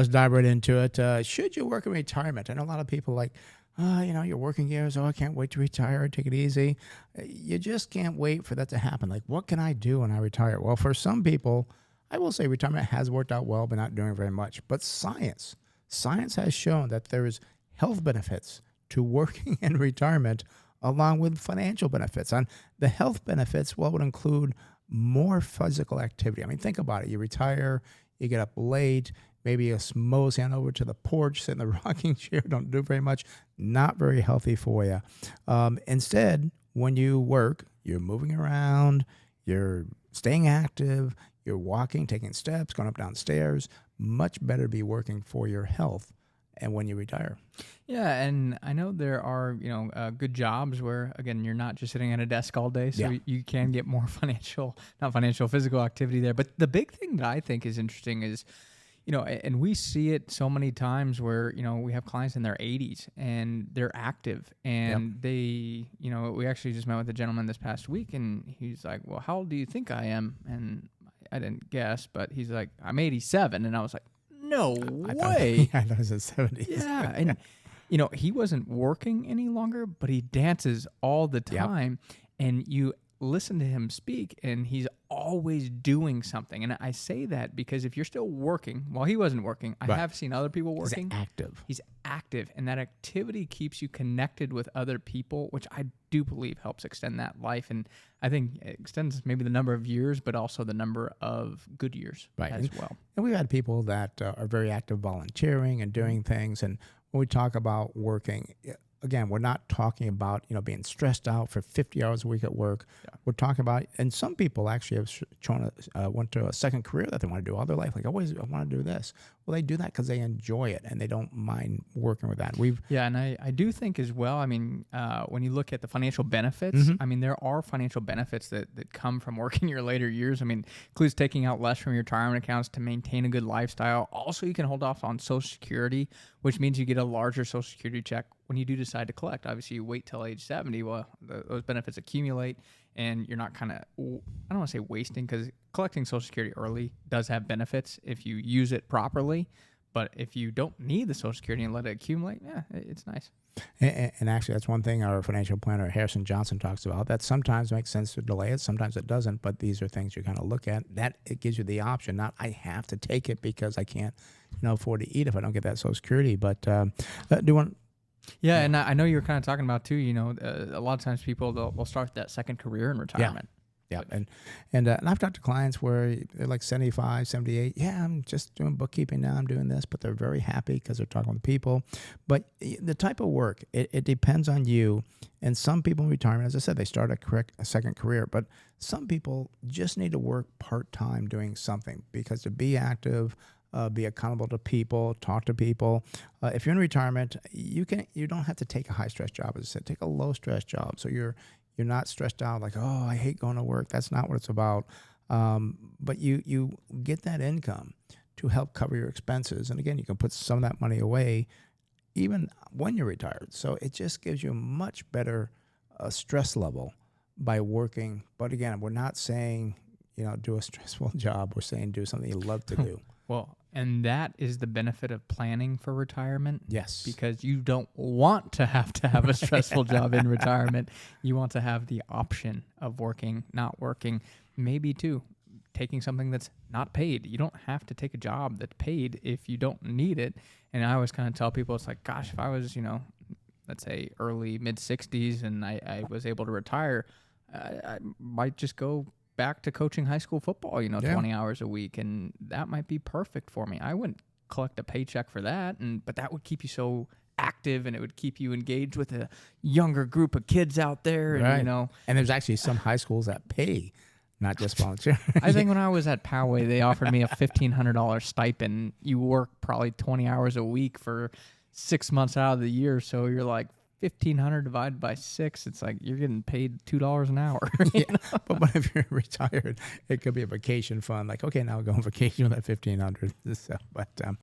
Let's dive right into it. Should you work in retirement? I know a lot of people like, your working years. Oh, I can't wait to retire. Take it easy. You just can't wait for that to happen. Like, what can I do when I retire? Well, for some people, I will say retirement has worked out well, but not doing very much. But science has shown that there is health benefits to working in retirement along with financial benefits. And the health benefits, well, would include more physical activity. I mean, think about it. You retire, you get up late, maybe you mosey on over to the porch, sit in the rocking chair, don't do very much. Not very healthy for you. Instead, when you work, you're moving around, you're staying active, you're walking, taking steps, going up down stairs. Much better to be working for your health and when you retire. Yeah, and I know there are, good jobs where, again, you're not just sitting at a desk all day, so you can get more physical activity there. But the big thing that I think is interesting is, and we see it so many times where, we have clients in their 80s and they're active and they, we actually just met with a gentleman this past week and he's like, well, how old do you think I am? And I didn't guess, but he's like, I'm 87. And I was like, no way. I thought it was the 70s. Yeah. And, he wasn't working any longer, but he dances all the time. And you listen to him speak and he's always doing something. And I say that because if you're still working, while he wasn't working, I have seen other people working. He's active. And that activity keeps you connected with other people, which I do believe helps extend that life. And I think it extends maybe the number of years, but also the number of good years as well. And we've had people that are very active volunteering and doing things. And when we talk about working, again, we're not talking about, being stressed out for 50 hours a week at work. Yeah. We're talking about, and some people actually have went to a second career that they want to do all their life. Like, I want to do this. Well, they do that because they enjoy it and they don't mind working with that. And I do think as well, I mean, when you look at the financial benefits, I mean, there are financial benefits that come from working your later years. I mean, includes taking out less from your retirement accounts to maintain a good lifestyle. Also, you can hold off on Social Security, which means you get a larger Social Security check when you do decide to collect. Obviously, you wait till age 70. Well, those benefits accumulate, and you're not kind of, I don't want to say wasting, because collecting Social Security early does have benefits if you use it properly. But if you don't need the Social Security and let it accumulate, it's nice. And actually, that's one thing our financial planner, Harrison Johnson, talks about. That sometimes makes sense to delay it, sometimes it doesn't. But these are things you kind of look at. That it gives you the option, not I have to take it because I can't, afford to eat if I don't get that Social Security. But do you want? Yeah, and I know you were kind of talking about too. A lot of times people they'll start that second career in retirement. Yeah, and I've talked to clients where they're like 75, 78. Yeah, I'm just doing bookkeeping now. I'm doing this, but they're very happy because they're talking with people. But the type of work, it depends on you. And some people in retirement, as I said, they start a second career. But some people just need to work part-time doing something because to be active, be accountable to people, talk to people. If you're in retirement, you don't have to take a high-stress job. As I said, take a low-stress job. So you're not stressed out like, oh, I hate going to work. That's not what it's about. But you get that income to help cover your expenses. And again, you can put some of that money away even when you're retired. So it just gives you a much better stress level by working. But again, we're not saying, do a stressful job. We're saying do something you love to do. Well, and that is the benefit of planning for retirement. Yes. Because you don't want to have a stressful job in retirement. You want to have the option of working, not working, maybe too, taking something that's not paid. You don't have to take a job that's paid if you don't need it. And I always kind of tell people, it's like, gosh, if I was, let's say early, mid-60s and I was able to retire, I might just go back to coaching high school football, 20 hours a week. And that might be perfect for me. I wouldn't collect a paycheck for that. But that would keep you so active and it would keep you engaged with a younger group of kids out there. Right. And, and there's actually some high schools that pay, not just volunteer. I think when I was at Poway, they offered me a $1,500 stipend. You work probably 20 hours a week for 6 months out of the year. So you're like, 1,500 divided by 6, it's like you're getting paid $2 an hour. But if you're retired, it could be a vacation fund. Like, okay, now I'll go on vacation with that 1,500. So, but